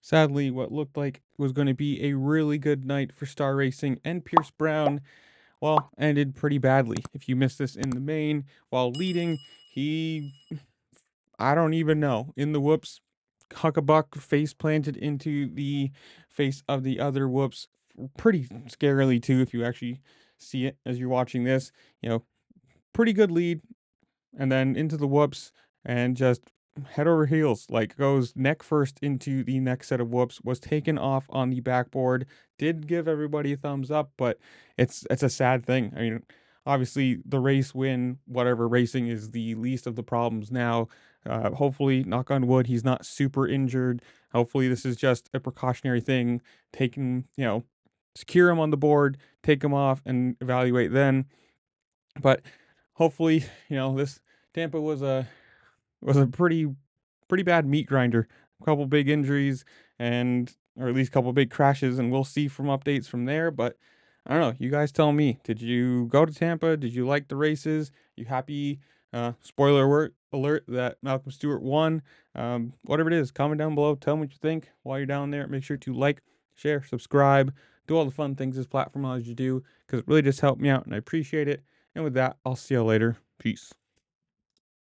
Sadly, what looked like was going to be a really good night for Star Racing and Pierce Brown, well, ended pretty badly. If you missed this in the main while leading, he, I don't even know, in the whoops, Huckabuck face planted into the face of the other whoops, pretty scarily too, if you actually see it as you're watching this. You know, pretty good lead, and then into the whoops and just head over heels, like goes neck first into the next set of whoops, was taken off on the backboard, did give everybody a thumbs up, but it's a sad thing. I mean, obviously the race win, whatever, racing is the least of the problems now. Hopefully, knock on wood, he's not super injured. Hopefully this is just a precautionary thing, taking, secure him on the board, take him off and evaluate then. But hopefully, this Tampa was a pretty bad meat grinder. A couple big injuries and or at least a couple big crashes, and we'll see from updates from there. But I don't know. You guys tell me. Did you go to Tampa? Did you like the races? You happy? Spoiler alert that Malcolm Stewart won. Whatever it is, comment down below. Tell me what you think while you're down there. Make sure to like, share, subscribe, do all the fun things this platform allows you to do, because it really just helped me out and I appreciate it. And with that, I'll see you later. Peace.